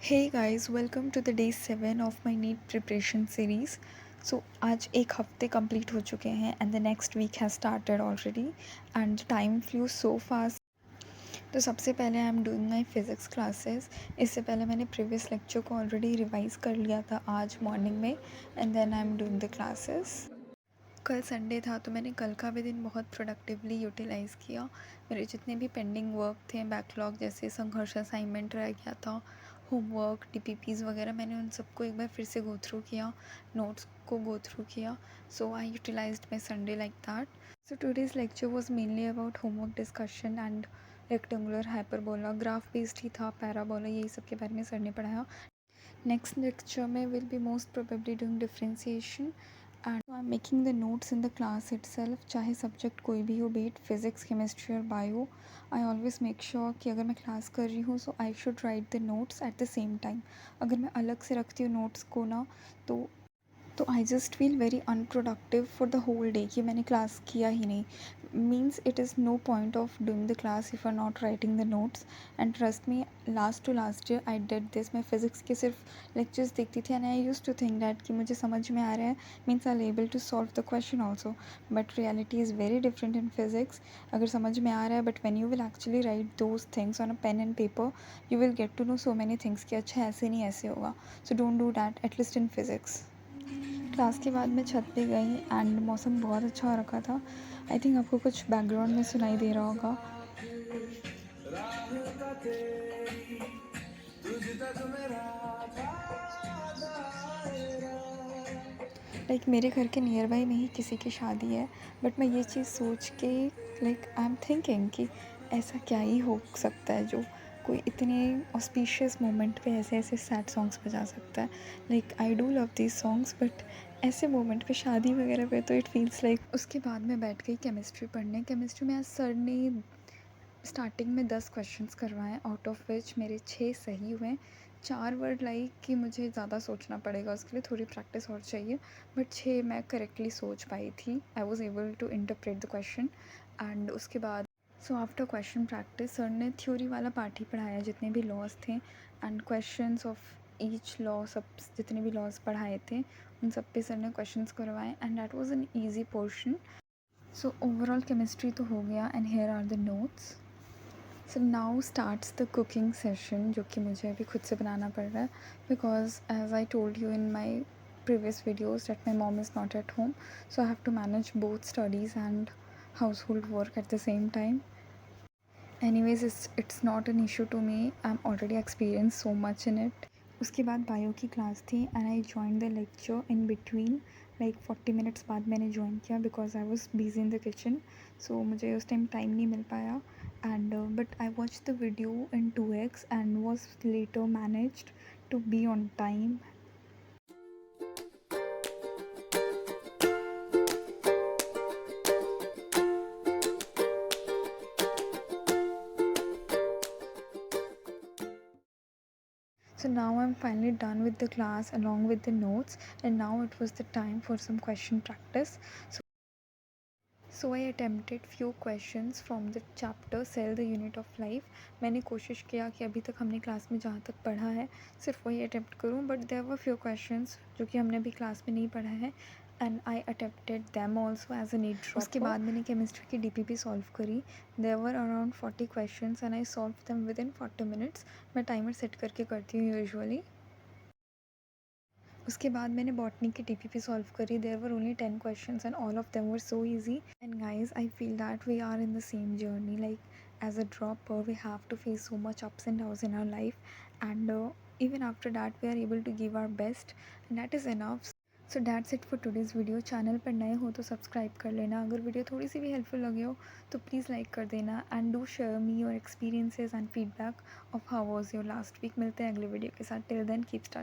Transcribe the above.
Hey guys, welcome to the day 7 of my NEET preparation series. So आज एक हफ्ते complete हो चुके हैं and the next week has started already and time flew so fast. तो सबसे पहले I am doing my physics classes. इससे पहले मैंने प्रीवियस लेक्चर को ऑलरेडी रिवाइज़ कर लिया था आज मॉर्निंग में and then I am doing the classes. कल संडे था तो मैंने कल का भी दिन बहुत प्रोडक्टिवली यूटिलाइज़ किया. मेरे जितने भी पेंडिंग वर्क थे, बैकलॉग जैसे संघर्ष असाइनमेंट रह गया था, होमवर्क, डीपीपीज़ वगैरह, मैंने उन सबको एक बार फिर से गो थ्रू किया, नोट्स को गो थ्रू किया. So I utilised my Sunday like that. So today's lecture was mainly about homework discussion and rectangular hyperbola. Graph based ही था, पैराबोला, यही सब के बारे में सर ने पढ़ाया. नेक्स्ट लेक्चर में will be most probably doing differentiation and I am making the notes in the class itself. चाहे सब्जेक्ट कोई भी हो, बीट फिज़िक्स, केमिस्ट्री और bio, I always make sure कि अगर मैं क्लास कर रही हूँ so I should write the notes at the same time. अगर मैं अलग से रखती हूँ नोट्स को ना तो I just feel very unproductive for the whole day कि मैंने क्लास किया ही नहीं. Means it is no point of doing the class if are not writing the notes. And trust me, last to last year I did this. मैं physics के सिर्फ lectures देखती थी and I use to think that कि मुझे समझ में आ रहा है, means I able to solve the question also. But reality is very different in physics. अगर समझ में आ रहा है but when you will actually write those things on a pen and paper, you will get to know so many things कि अच्छा ऐसे नहीं ऐसे होगा. So don't do that, at least in physics. Class के बाद मैं छत पे गई एंड मौसम बहुत अच्छा हो रखा था. आई थिंक आपको कुछ बैकग्राउंड में सुनाई दे रहा होगा. मेरे घर के नियर बाई में ही किसी की शादी है, बट मैं ये चीज़ सोच के आई एम थिंकिंग कि ऐसा क्या ही हो सकता है जो कोई इतने ऑस्पिशियस मोमेंट पे ऐसे ऐसे सैड सॉन्ग्स बजा सकता है. I do love these songs but ऐसे मोमेंट पे, शादी वगैरह पे, तो इट फील्स लाइक. उसके बाद मैं बैठ गई केमिस्ट्री पढ़ने. केमिस्ट्री में आज सर ने स्टार्टिंग में 10 क्वेश्चंस करवाएं, आउट ऑफ विच मेरे 6 सही हुए. 4 वर्ड कि मुझे ज़्यादा सोचना पड़ेगा, उसके लिए थोड़ी प्रैक्टिस और चाहिए, बट 6 मैं करेक्टली सोच पाई थी. I was able to interpret the question. And उसके बाद so after question practice sir ने थ्योरी वाला पार्ट ही पढ़ाया, जितने भी लॉज थे and questions of each law, सब जितने भी लॉज पढ़ाए थे उन सब पे सर ने क्वेश्चंस करवाए and that was an easy portion. So overall chemistry तो हो गया and here are the notes. So now starts the cooking session, जो कि मुझे अभी खुद से बनाना पड़ रहा है because as I told you in my previous videos that my mom is not at home, so I have to manage both studies and household work at the same time. Anyways, it's not an issue to me. I'm already experienced so much in it. उसके बाद bio की class थी and I join the lecture in between. 40 minutes बाद मैंने join किया because I was busy in the kitchen. So मुझे उस time time नहीं मिल पाया and but I watch the video in 2x and was later managed to be on time. So now I'm finally done with the class along with the notes, and now it was the time for some question practice. So I attempted few questions from the chapter Cell the Unit of Life. मैंने कोशिश किया कि अभी तक हमने class में जहाँ तक पढ़ा है सिर्फ वही अटेम्प्ट करूँ, but there were few questions जो कि हमने अभी क्लास में नहीं पढ़ा है and I attempted them also as a NEET dropper. उसके बाद मैंने केमिस्ट्री की डीपीपी सॉल्व करी. There were around 40 questions and I solve them within 40 minutes. मैं टाइमर सेट करके करती हूँ यूजुअली. उसके बाद मैंने बॉटनी की टीपीपी सॉल्व करी. There were only 10 questions and all of them were so easy. And guys, I feel that we are in the same journey. As a dropper we have to face so much ups and downs in our life, and even after that we are able to give our best, and that is enough. So that's it for today's video. Channel पर नए हो तो subscribe कर लेना. अगर video थोड़ी सी भी helpful लगे हो तो प्लीज़ लाइक कर देना and do share me your experiences and feedback of how was your last week. मिलते हैं अगले वीडियो के साथ. Till then keep start.